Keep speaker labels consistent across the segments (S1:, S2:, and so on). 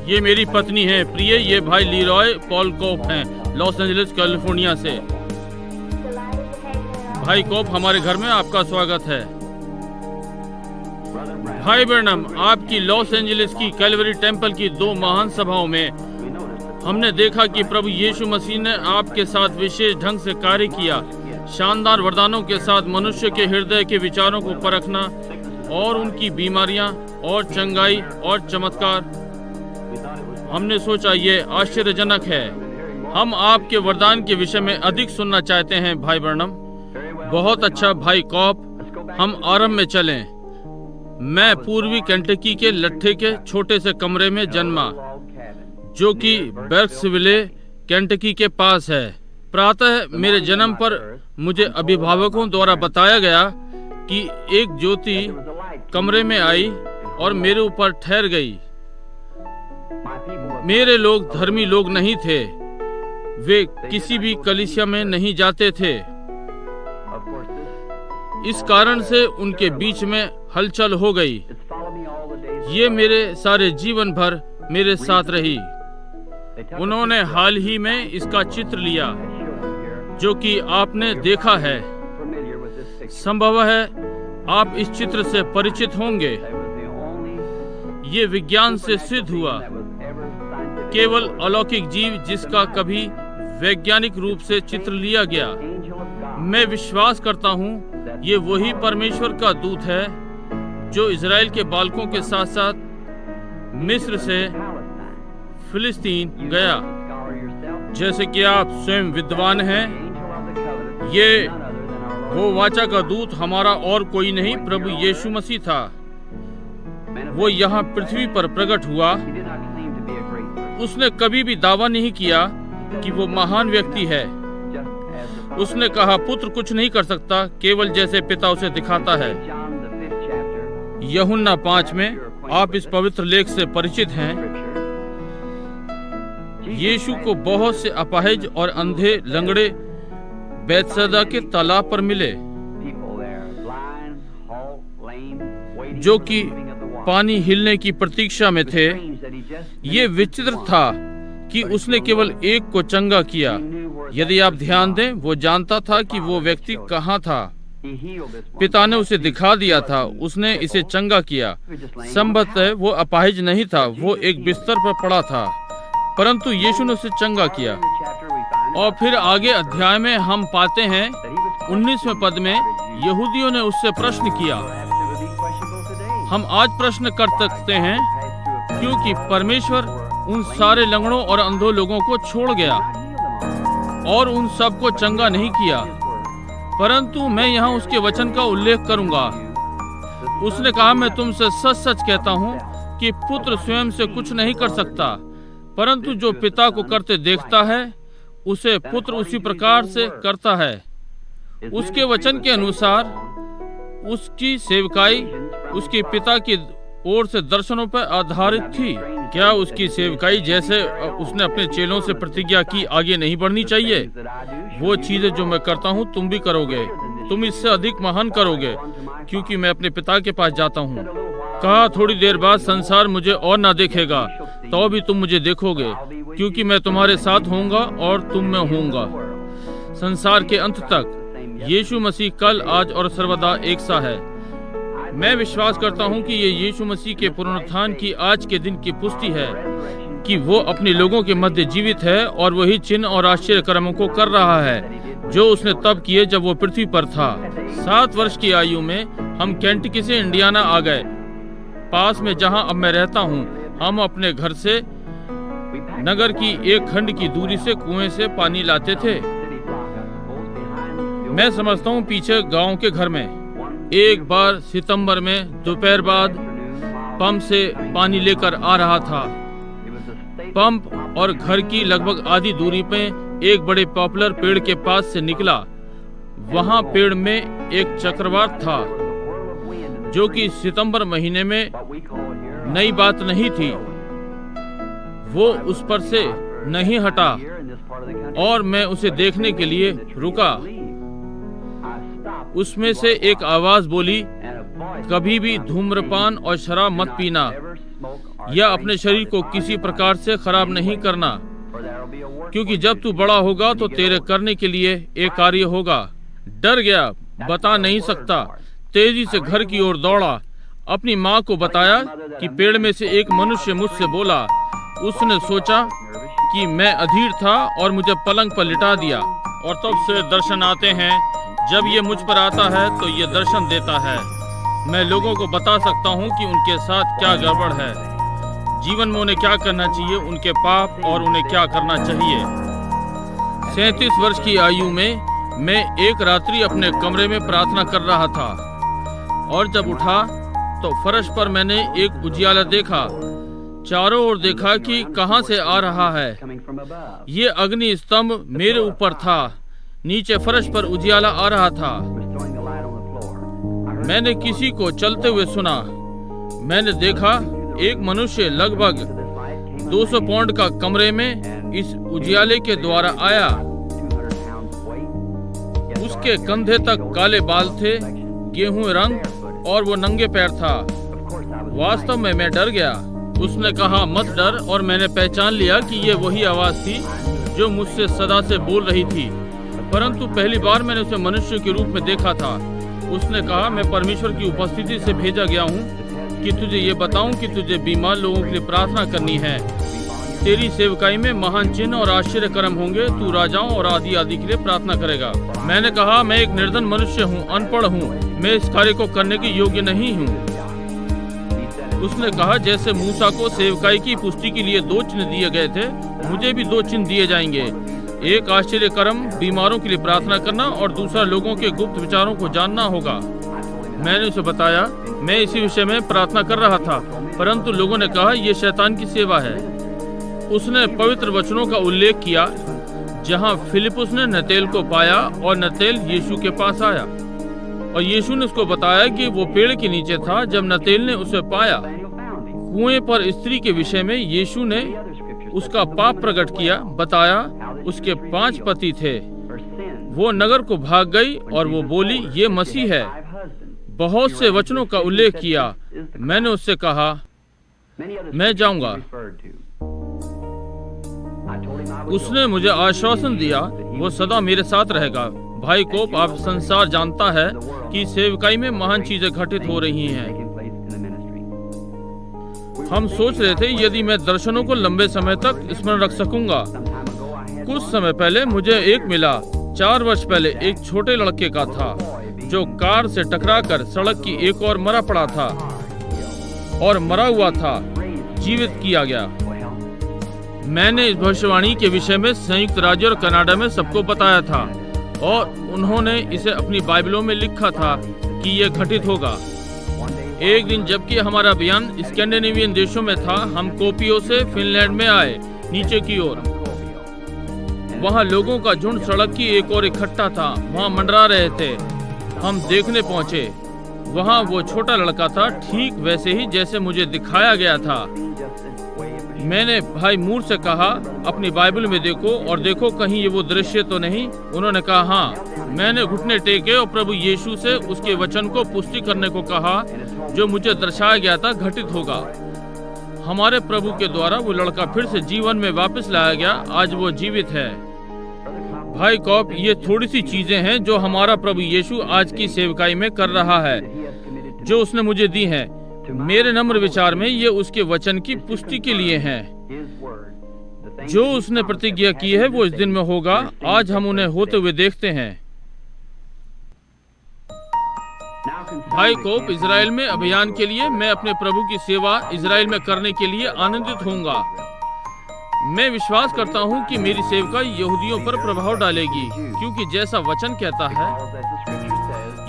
S1: ये मेरी पत्नी है प्रिय, ये भाई लीरॉय पॉल कोप हैं लॉस एंजलिस कैलिफोर्निया से। भाई कोप, हमारे घर में आपका स्वागत है। भाई ब्रैनम, आपकी लॉस एंजलिस की कैलवरी टेम्पल की 2 महान सभाओं में हमने देखा कि प्रभु यीशु मसीह ने आपके साथ विशेष ढंग से कार्य किया। शानदार वरदानों के साथ मनुष्य के हृदय के विचारों को परखना और उनकी बीमारियां और चंगाई और चमत्कार। हमने सोचा ये आश्चर्यजनक है। हम आपके वरदान के विषय में अधिक सुनना चाहते हैं भाई ब्रैनम। बहुत अच्छा भाई कॉप, हम आरंभ में चलें। मैं पूर्वी केंटकी के लट्ठे के छोटे से कमरे में जन्मा, जो कि बेर्क्सविले केंटकी के पास है। प्रातः मेरे जन्म पर मुझे अभिभावकों द्वारा बताया गया कि एक ज्योति कमरे में आई और मेरे ऊपर ठहर गई। मेरे लोग धर्मी लोग नहीं थे, वे किसी भी कलीसिया में नहीं जाते थे। इस कारण से उनके बीच में हलचल हो गई। ये मेरे सारे जीवन भर मेरे साथ रही। उन्होंने हाल ही में इसका चित्र लिया, जो कि आपने देखा है। संभव है आप इस चित्र से परिचित होंगे। ये विज्ञान से सिद्ध हुआ। केवल अलौकिक जीव जिसका कभी वैज्ञानिक रूप से चित्र लिया गया। मैं विश्वास करता हूँ ये वही परमेश्वर का दूत है जो इज़राइल के बालकों के साथ साथ मिस्र से फिलिस्तीन गया। जैसे कि आप स्वयं विद्वान हैं, ये वो वाचा का दूत हमारा और कोई नहीं प्रभु यीशु मसीह था। वो यहाँ पृथ्वी पर प्रकट हुआ। उसने कभी भी दावा नहीं किया कि वो महान व्यक्ति है। उसने कहा पुत्र कुछ नहीं कर सकता, केवल जैसे पिता उसे दिखाता है। यूहन्ना 5 में आप इस पवित्र लेख से परिचित हैं। यीशु को बहुत से अपाहिज और अंधे लंगड़े बैतसैदा के तालाब पर मिले, जो कि पानी हिलने की प्रतीक्षा में थे। ये विचित्र था कि उसने केवल एक को चंगा किया। यदि आप ध्यान दें, वो जानता था कि वो व्यक्ति कहाँ था। पिता ने उसे दिखा दिया था, उसने इसे चंगा किया। संभवतः वो अपाहिज नहीं था, वो एक बिस्तर पर पड़ा था, परंतु यीशु ने उसे चंगा किया। और फिर आगे अध्याय में हम पाते हैं 19वें पद में यहूदियों ने उससे प्रश्न किया। हम आज प्रश्न कर सकते हैं क्योंकि परमेश्वर उन सारे लंगड़ों और अंधों लोगों को छोड़ गया और उन सब को चंगा नहीं किया। परंतु मैं यहाँ उसके वचन का उल्लेख करूंगा। उसने कहा, मैं तुमसे सच सच कहता हूँ कि पुत्र स्वयं से कुछ नहीं कर सकता, परंतु जो पिता को करते देखता है उसे पुत्र उसी प्रकार से करता है। उसके वचन के अनुसार उसकी सेवकाई उसके पिता की ओर से दर्शनों पर आधारित थी। क्या उसकी सेवकाई जैसे उसने अपने चेलों से प्रतिज्ञा की आगे नहीं बढ़नी चाहिए? वो चीजें जो मैं करता हूँ तुम भी करोगे, तुम इससे अधिक महान करोगे, क्योंकि मैं अपने पिता के पास जाता हूँ। कहा, थोड़ी देर बाद संसार मुझे और ना देखेगा, तो भी तुम मुझे देखोगे, क्योंकि मैं तुम्हारे साथ होऊंगा और तुम में होऊंगा संसार के अंत तक। यीशु मसीह कल, आज और सर्वदा एक सा है। मैं विश्वास करता हूं कि ये यीशु मसीह के पुनरुत्थान की आज के दिन की पुष्टि है कि वो अपने लोगों के मध्य जीवित है और वही चिन्ह और आश्चर्य कर्मों को कर रहा है जो उसने तब किए जब वो पृथ्वी पर था। 7 वर्ष की आयु में हम केंटकी से इंडियाना आ गए, पास में जहां अब मैं रहता हूं। हम अपने घर से नगर की 1 खंड की दूरी से कुएं से पानी लाते थे। मैं समझता हूँ पीछे गांव के घर में एक बार सितंबर में दोपहर बाद पंप से पानी लेकर आ रहा था। पंप और घर की लगभग आधी दूरी पे एक बड़े पॉपुलर पेड़ के पास से निकला। वहां पेड़ में एक चक्रवात था, जो कि सितंबर महीने में नई बात नहीं थी। वो उस पर से नहीं हटा और मैं उसे देखने के लिए रुका। उसमें से एक आवाज बोली, कभी भी धूम्रपान और शराब मत पीना। या अपने शरीर को किसी प्रकार से खराब नहीं करना, क्योंकि जब तू बड़ा होगा तो तेरे करने के लिए एक कार्य होगा। डर गया, बता नहीं सकता, तेजी से घर की ओर दौड़ा। अपनी माँ को बताया कि पेड़ में से एक मनुष्य मुझसे बोला। उसने सोचा कि मैं अधीर था और मुझे पलंग पर लिटा दिया। और तब से दर्शन आते हैं। जब ये मुझ पर आता है तो ये दर्शन देता है। मैं लोगों को बता सकता हूँ कि उनके साथ क्या गड़बड़ है, जीवन में उन्हें क्या करना चाहिए, उनके पाप और उन्हें क्या करना चाहिए। 37 वर्ष की आयु में मैं एक रात्रि अपने कमरे में प्रार्थना कर रहा था और जब उठा तो फर्श पर मैंने एक उजियाला देखा। चारों ओर देखा कि कहां से आ रहा है। ये अग्नि स्तंभ मेरे ऊपर था। नीचे फर्श पर उजियाला आ रहा था। मैंने किसी को चलते हुए सुना। मैंने देखा एक मनुष्य लगभग 200 पाउंड का कमरे में इस उजियाले के द्वारा आया। उसके कंधे तक काले बाल थे, गेहूं रंग, और वो नंगे पैर था। वास्तव में मैं डर गया। उसने कहा, मत डर, और मैंने पहचान लिया कि ये वही आवाज थी जो मुझसे सदा से बोल रही थी, परंतु पहली बार मैंने उसे मनुष्य के रूप में देखा था। उसने कहा, मैं परमेश्वर की उपस्थिति से भेजा गया हूँ कि तुझे ये बताऊं कि तुझे बीमार लोगों के लिए प्रार्थना करनी है। तेरी सेवकाई में महान चिन्ह और आश्चर्य कर्म होंगे। तू राजाओं और आदि आदि के लिए प्रार्थना करेगा। मैंने कहा, मैं एक निर्धन मनुष्य हूँ, अनपढ़ हूँ, मैं इस कार्य को करने के योग्य नहीं हूँ। उसने कहा, जैसे मूसा को सेवकाई की पुष्टि के लिए 2 चिन्ह दिए गए थे, मुझे भी 2 चिन्ह दिए जाएंगे। एक आश्चर्य कर्म, बीमारों के लिए प्रार्थना करना, और दूसरा लोगों के गुप्त विचारों को जानना होगा। मैंने उसे बताया, मैं इसी विषय में प्रार्थना कर रहा था, परंतु लोगों ने कहा, यह शैतान की सेवा है। उसने पवित्र वचनों का उल्लेख किया जहां फिलिपुस ने नतेल को पाया और नतेल यीशु के पास आया, और यीशु ने उसको बताया कि वो पेड़ के नीचे था जब नतेल ने उसे पाया। कुएं पर स्त्री के विषय में यीशु ने उसका पाप प्रकट किया, बताया उसके 5 पति थे। वो नगर को भाग गई और वो बोली, ये मसीह है। बहुत से वचनों का उल्लेख किया। मैंने उससे कहा, मैं जाऊंगा। उसने मुझे आश्वासन दिया वो सदा मेरे साथ रहेगा। भाई कोप, आप संसार जानता है कि सेवकाई में महान चीजें घटित हो रही हैं। हम सोच रहे थे यदि मैं दर्शनों को लंबे समय तक स्मरण रख सकूंगा। कुछ समय पहले मुझे एक मिला। 4 वर्ष पहले एक छोटे लड़के का था जो कार से टकराकर सड़क की एक ओर मरा पड़ा था और मरा हुआ था, जीवित किया गया। मैंने इस भविष्यवाणी के विषय में संयुक्त राज्य और कनाडा में सबको बताया था और उन्होंने इसे अपनी बाइबलों में लिखा था कि यह घटित होगा। एक दिन जबकि हमारा अभियान स्कैंडिनेवियन देशों में था, हम कोपियो से फिनलैंड में आए। नीचे की ओर वहाँ लोगों का झुंड सड़क की एक ओर इकट्ठा था, वहाँ मंडरा रहे थे। हम देखने पहुँचे। वहाँ वो छोटा लड़का था, ठीक वैसे ही जैसे मुझे दिखाया गया था। मैंने भाई मूर से कहा, अपनी बाइबल में देखो और देखो कहीं ये वो दृश्य तो नहीं। उन्होंने कहा, हाँ। मैंने घुटने टेके और प्रभु यीशु से उसके वचन को पुष्टि करने को कहा जो मुझे दर्शाया गया था घटित होगा। हमारे प्रभु के द्वारा वो लड़का फिर से जीवन में वापस लाया गया। आज वो जीवित है। भाई कॉप, ये थोड़ी सी चीजें हैं जो हमारा प्रभु यीशु आज की सेवकाई में कर रहा है, जो उसने मुझे दी है। मेरे नम्र विचार में ये उसके वचन की पुष्टि के लिए हैं। जो उसने प्रतिज्ञा की है वो इस दिन में होगा। आज हम उन्हें होते हुए देखते हैं। भाई कोप, इजराइल में अभियान के लिए मैं अपने प्रभु की सेवा इजराइल में करने के लिए आनंदित होऊंगा। मैं विश्वास करता हूँ कि मेरी सेवका यहूदियों पर प्रभाव डालेगी, क्योंकि जैसा वचन कहता है,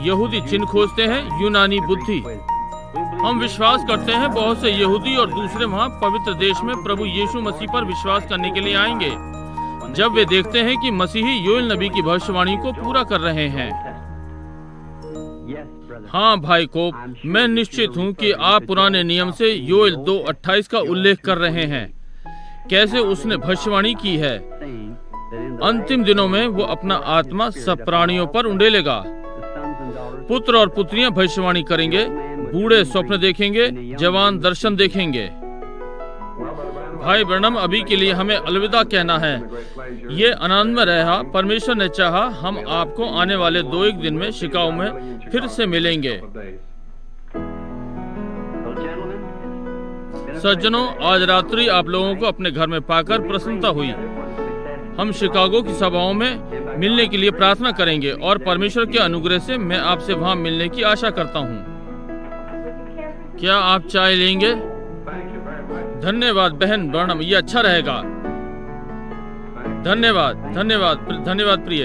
S1: यहूदी चिन्ह खोजते हैं, यूनानी बुद्धि। हम विश्वास करते हैं बहुत से यहूदी और दूसरे वहाँ पवित्र देश में प्रभु यीशु मसीह पर विश्वास करने के लिए आएंगे जब वे देखते हैं कि मसीही योएल नबी की भविष्यवाणी को पूरा कर रहे हैं। हाँ भाई कोप, मैं निश्चित हूँ कि आप पुराने नियम से योएल 2:28 का उल्लेख कर रहे हैं, कैसे उसने भविष्यवाणी की है। अंतिम दिनों में वो अपना आत्मा सब प्राणियों पर उंडेलेगा। पुत्र और पुत्रियां भविष्यवाणी करेंगे, बूढ़े स्वप्न देखेंगे, जवान दर्शन देखेंगे। भाई ब्रनम, अभी के लिए हमें अलविदा कहना है। ये आनंद में रहा। परमेश्वर ने चाहा हम आपको आने वाले 2-1 दिन में शिकागो में फिर से मिलेंगे। सज्जनों, आज रात्रि आप लोगों को अपने घर में पाकर प्रसन्नता हुई। हम शिकागो की सभाओं में मिलने के लिए प्रार्थना करेंगे और परमेश्वर के अनुग्रह से मैं आपसे वहां मिलने की आशा करता हूं। क्या आप चाय लेंगे? धन्यवाद बहन ब्रनम, ये अच्छा रहेगा। धन्यवाद, धन्यवाद, धन्यवाद प्रिय।